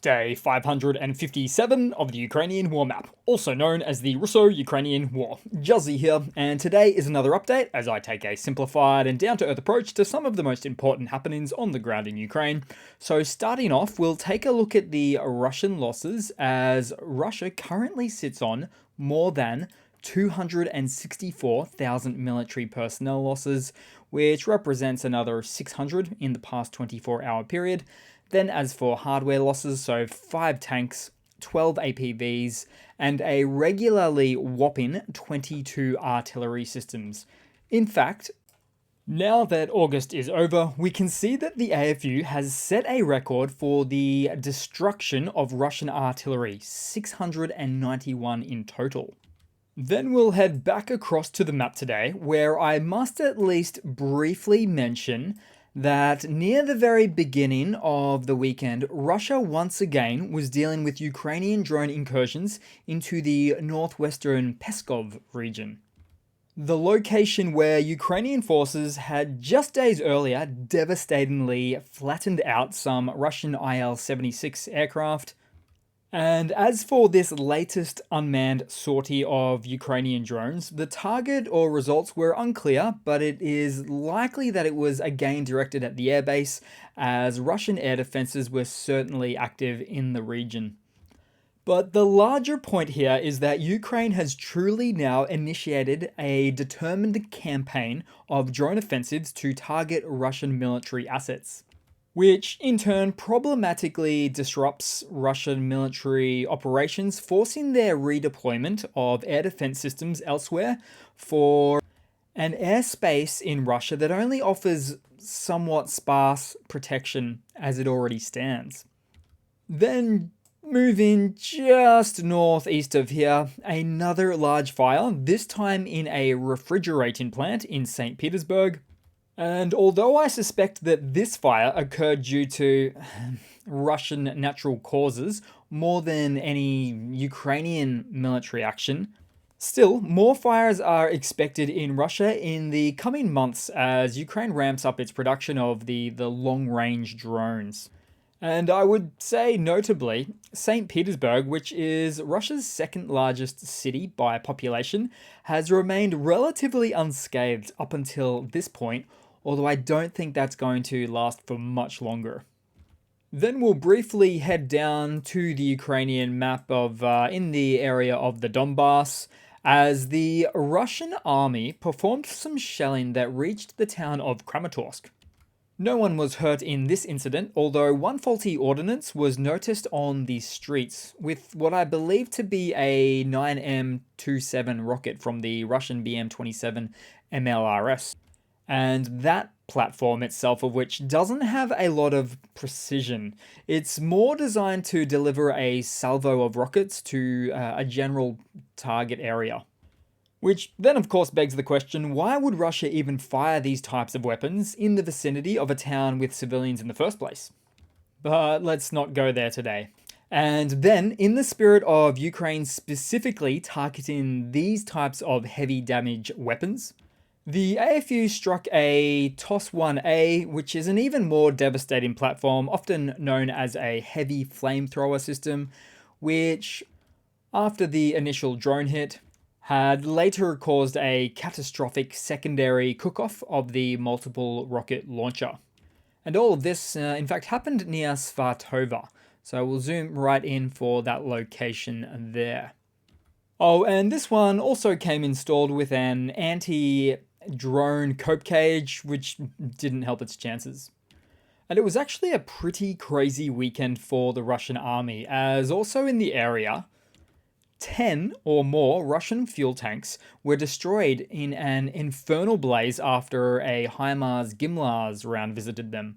Day 557 of the Ukrainian War Map, also known as the Russo-Ukrainian War. Juzzy here, and today is another update as I take a simplified and down-to-earth approach to some of the most important happenings on the ground in Ukraine. So starting off, we'll take a look at the Russian losses, as Russia currently sits on more than 264,000 military personnel losses, which represents another 600 in the past 24-hour period. Then as for hardware losses, so 5 tanks, 12 APVs, and a regularly whopping 22 artillery systems. In fact, now that August is over, we can see that the AFU has set a record for the destruction of Russian artillery, 691 in total. Then we'll head back across to the map today, where I must at least briefly mention that near the very beginning of the weekend, Russia once again was dealing with Ukrainian drone incursions into the northwestern Peskov region. The location where Ukrainian forces had just days earlier devastatingly flattened out some Russian Il-76 aircraft. And as for this latest unmanned sortie of Ukrainian drones, the target or results were unclear, but it is likely that it was again directed at the airbase, as Russian air defenses were certainly active in the region. But the larger point here is that Ukraine has truly now initiated a determined campaign of drone offensives to target Russian military assets, which in turn problematically disrupts Russian military operations, forcing their redeployment of air defense systems elsewhere for an airspace in Russia that only offers somewhat sparse protection as it already stands. Then moving just northeast of here, another large fire, this time in a refrigerating plant in St. Petersburg. And although I suspect that this fire occurred due to Russian natural causes more than any Ukrainian military action, still, more fires are expected in Russia in the coming months as Ukraine ramps up its production of the long-range drones. And I would say, notably, St. Petersburg, which is Russia's second largest city by population, has remained relatively unscathed up until this point, although I don't think that's going to last for much longer. Then we'll briefly head down to the Ukrainian map of in the area of the Donbass, as the Russian army performed some shelling that reached the town of Kramatorsk. No one was hurt in this incident, although one faulty ordnance was noticed on the streets, with what I believe to be a 9M27 rocket from the Russian BM-27 MLRS. And that platform itself, of which doesn't have a lot of precision. It's more designed to deliver a salvo of rockets to a general target area. Which then of course begs the question, why would Russia even fire these types of weapons in the vicinity of a town with civilians in the first place? But let's not go there today. And then, in the spirit of Ukraine specifically targeting these types of heavy damage weapons, the AFU struck a TOS-1A, which is an even more devastating platform, often known as a heavy flamethrower system, which, after the initial drone hit, had later caused a catastrophic secondary cook-off of the multiple rocket launcher. And all of this, in fact, happened near Svatova, so we'll zoom right in for that location there. Oh, and this one also came installed with an anti-drone cope cage, which didn't help its chances. And it was actually a pretty crazy weekend for the Russian army, as also in the area, 10 or more Russian fuel tanks were destroyed in an infernal blaze after a HIMARS GIMLARS round visited them.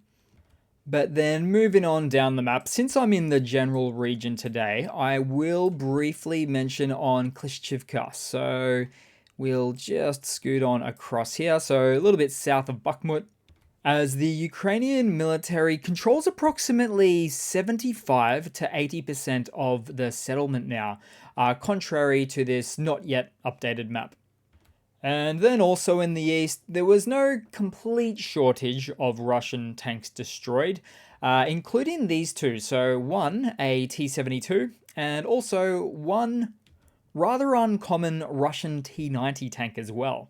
But then moving on down the map, since I'm in the general region today, I will briefly mention on Klishchivka. So we'll just scoot on across here, so a little bit south of Bakhmut, as the Ukrainian military controls approximately 75 to 80% of the settlement now, contrary to this not yet updated map. And then also in the east, there was no complete shortage of Russian tanks destroyed, including these two. So one, a T-72, and also one rather uncommon Russian T-90 tank as well.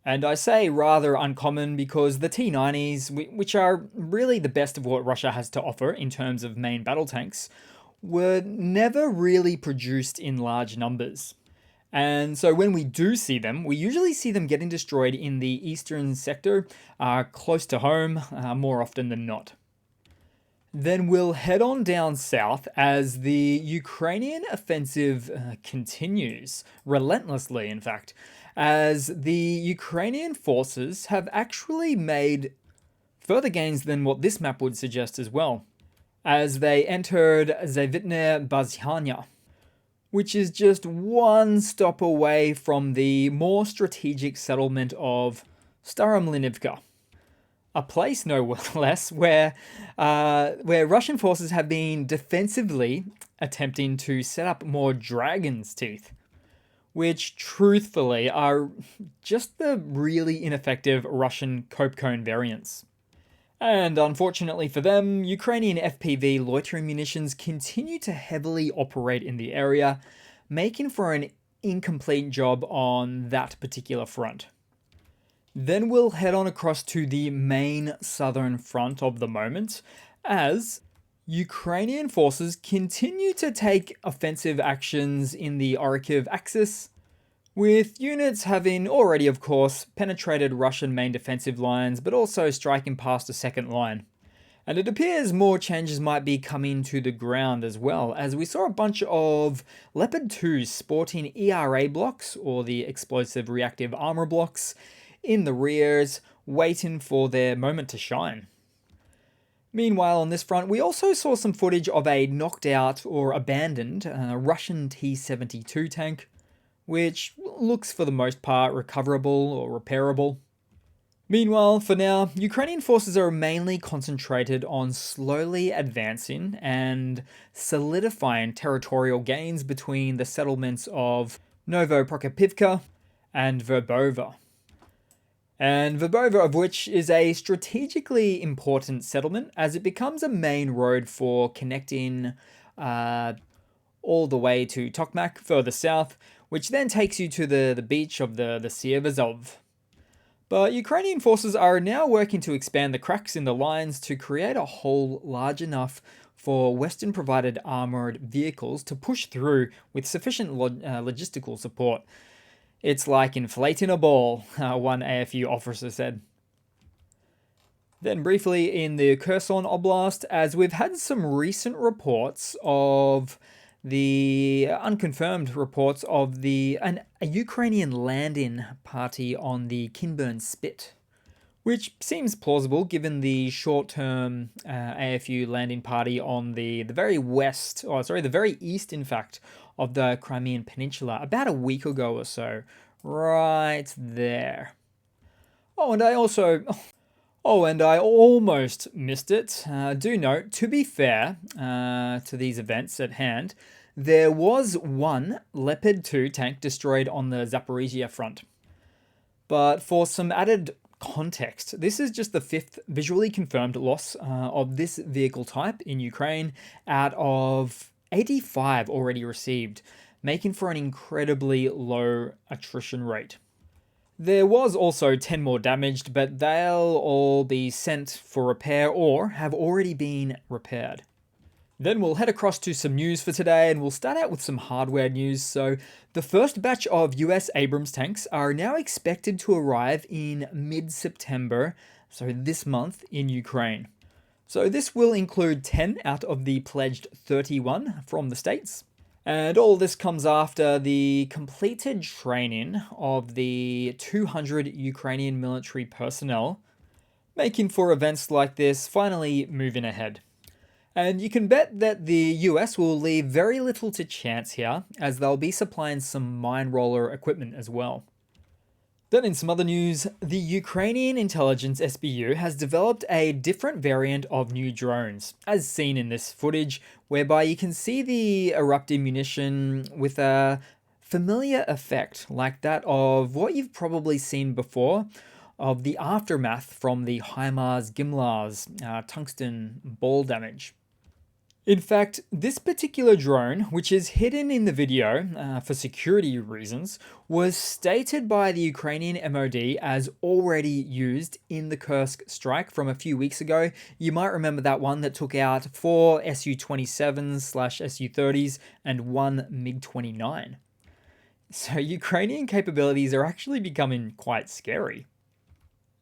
And I say rather uncommon because the T-90s, which are really the best of what Russia has to offer in terms of main battle tanks, were never really produced in large numbers. And so when we do see them, we usually see them getting destroyed in the eastern sector, close to home, more often than not. Then we'll head on down south as the Ukrainian offensive continues, relentlessly, in fact, as the Ukrainian forces have actually made further gains than what this map would suggest as well, as they entered Zavitne Bazhanya, which is just one stop away from the more strategic settlement of Staromlinivka, a place no less where Russian forces have been defensively attempting to set up more dragon's teeth, which truthfully are just the really ineffective Russian cope cone variants. And unfortunately for them, Ukrainian FPV loitering munitions continue to heavily operate in the area, making for an incomplete job on that particular front. Then we'll head on across to the main southern front of the moment, as Ukrainian forces continue to take offensive actions in the Orikhiv axis, with units having already, of course, penetrated Russian main defensive lines, but also striking past a second line. And it appears more changes might be coming to the ground as well, as we saw a bunch of Leopard 2s sporting ERA blocks, or the explosive reactive armor blocks, in the rears, waiting for their moment to shine. Meanwhile, on this front, we also saw some footage of a knocked out or abandoned Russian T-72 tank, which looks for the most part recoverable or repairable. Meanwhile, for now, Ukrainian forces are mainly concentrated on slowly advancing and solidifying territorial gains between the settlements of Novoprokopivka and Verbova. And Verbova, of which is a strategically important settlement, as it becomes a main road for connecting all the way to Tokmak further south, which then takes you to the beach of the Sea of Azov. But Ukrainian forces are now working to expand the cracks in the lines to create a hole large enough for Western-provided armoured vehicles to push through with sufficient logistical support. It's like inflating a ball, one AFU officer said. Then briefly in the Kherson Oblast, as we've had some recent reports of the unconfirmed reports of a Ukrainian land-in party on the Kinburn Spit, which seems plausible given the short-term AFU landing party on the very the very east, in fact, of the Crimean Peninsula about a week ago or so, right there. And I almost missed it. Do note, to be fair to these events at hand, there was one Leopard 2 tank destroyed on the Zaporizhia front. But for some added context, this is just the 5th visually confirmed loss of this vehicle type in Ukraine out of 85 already received, making for an incredibly low attrition rate. There was also 10 more damaged, but they'll all be sent for repair or have already been repaired. Then we'll head across to some news for today, and we'll start out with some hardware news. So the first batch of US Abrams tanks are now expected to arrive in mid-September, so this month, in Ukraine. So this will include 10 out of the pledged 31 from the States. And all this comes after the completed training of the 200 Ukrainian military personnel, making for events like this finally moving ahead. And you can bet that the US will leave very little to chance here, as they'll be supplying some mine roller equipment as well. Then in some other news, the Ukrainian intelligence SBU has developed a different variant of new drones, as seen in this footage, whereby you can see the eruptive munition with a familiar effect like that of what you've probably seen before of the aftermath from the HIMARS GIMLARS tungsten ball damage. In fact, this particular drone, which is hidden in the video for security reasons, was stated by the Ukrainian MOD as already used in the Kursk strike from a few weeks ago. You might remember that one that took out 4 Su-27s/Su-30s and 1 MiG-29. So Ukrainian capabilities are actually becoming quite scary.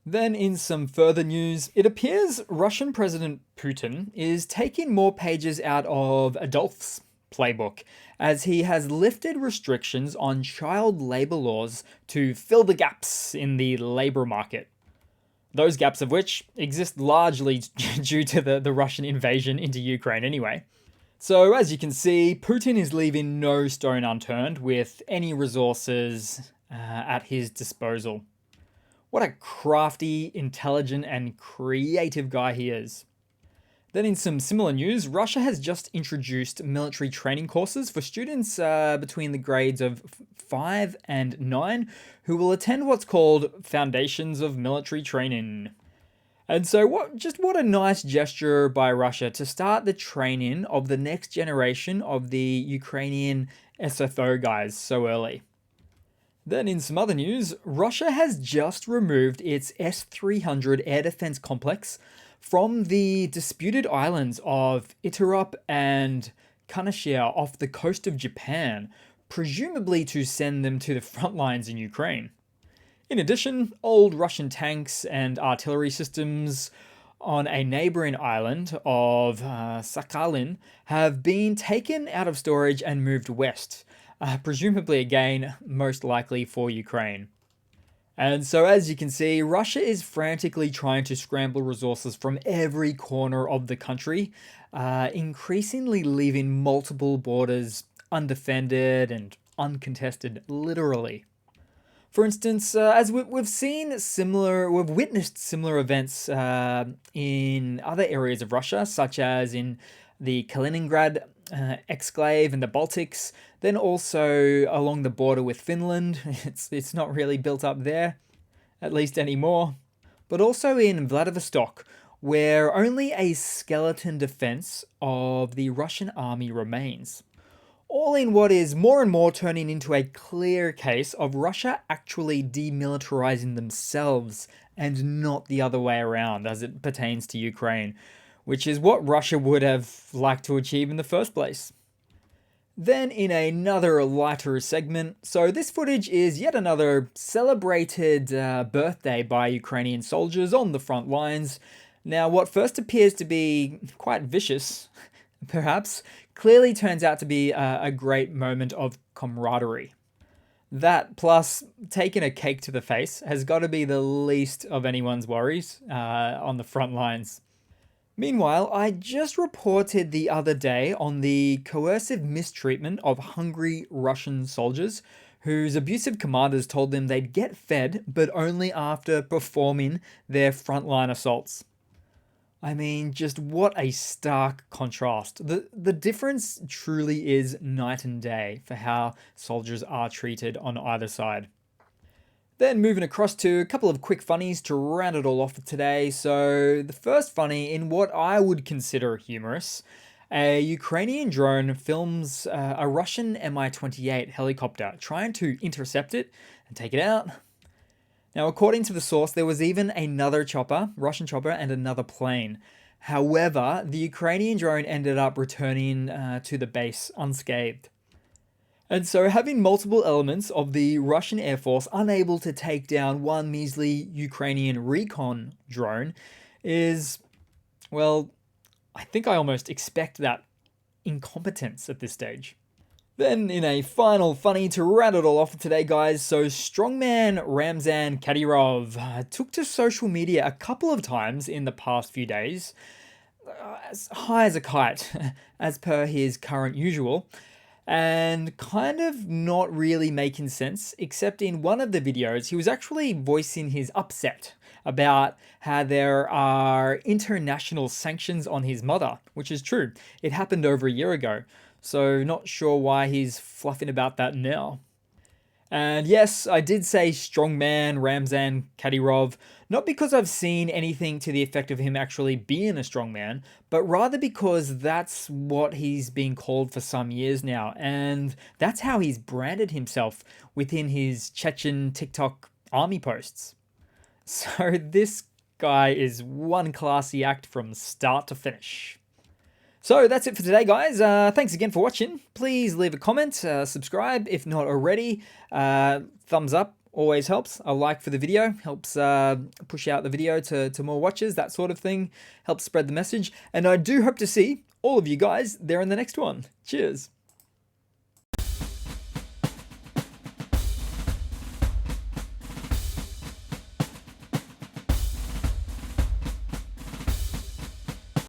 Then, in some further news, it appears Russian President Putin is taking more pages out of Adolf's playbook, as he has lifted restrictions on child labor laws to fill the gaps in the labor market. Those gaps of which exist largely due to the Russian invasion into Ukraine anyway. So, as you can see, Putin is leaving no stone unturned with any resources at his disposal. What a crafty, intelligent, and creative guy he is. Then in some similar news, Russia has just introduced military training courses for students between the grades of 5 and 9 who will attend what's called Foundations of Military Training. And so what a nice gesture by Russia to start the training of the next generation of the Ukrainian SFO guys so early. Then in some other news, Russia has just removed its S-300 air defense complex from the disputed islands of Iturup and Kanashia off the coast of Japan, presumably to send them to the front lines in Ukraine. In addition, old Russian tanks and artillery systems on a neighboring island of Sakhalin have been taken out of storage and moved west. Presumably again, most likely for Ukraine. And so as you can see, Russia is frantically trying to scramble resources from every corner of the country, increasingly leaving multiple borders undefended and uncontested, literally. For instance, as we've witnessed similar events in other areas of Russia, such as in the Kaliningrad exclave and the Baltics, then also along the border with Finland. It's not really built up there, at least anymore. But also in Vladivostok, where only a skeleton defense of the Russian army remains. All in what is more and more turning into a clear case of Russia actually demilitarizing themselves and not the other way around as it pertains to Ukraine, which is what Russia would have liked to achieve in the first place. Then in another lighter segment, so this footage is yet another celebrated birthday by Ukrainian soldiers on the front lines. Now what first appears to be quite vicious, perhaps, clearly turns out to be a great moment of camaraderie. That, plus taking a cake to the face, has got to be the least of anyone's worries on the front lines. Meanwhile, I just reported the other day on the coercive mistreatment of hungry Russian soldiers whose abusive commanders told them they'd get fed, but only after performing their frontline assaults. I mean, just what a stark contrast. The difference truly is night and day for how soldiers are treated on either side. Then moving across to a couple of quick funnies to round it all off for today. So the first funny, in what I would consider humorous, a Ukrainian drone films a Russian Mi-28 helicopter trying to intercept it and take it out. Now, according to the source, there was even another chopper, Russian chopper, and another plane. However, the Ukrainian drone ended up returning to the base unscathed. And so having multiple elements of the Russian Air Force unable to take down one measly Ukrainian recon drone is, well, I think I almost expect that incompetence at this stage. Then in a final funny to round it all off for today, guys, so strongman Ramzan Kadyrov took to social media a couple of times in the past few days, as high as a kite, as per his current usual, and kind of not really making sense, except in one of the videos, he was actually voicing his upset about how there are international sanctions on his mother, which is true. It happened over a year ago, so not sure why he's fluffing about that now. And yes, I did say strongman Ramzan Kadyrov, not because I've seen anything to the effect of him actually being a strongman, but rather because that's what he's been called for some years now, and that's how he's branded himself within his Chechen TikTok army posts. So this guy is one classy act from start to finish. So that's it for today, guys. Thanks again for watching. Please leave a comment, subscribe if not already. Thumbs up always helps. A like for the video helps push out the video to more watchers, that sort of thing. Helps spread the message. And I do hope to see all of you guys there in the next one. Cheers.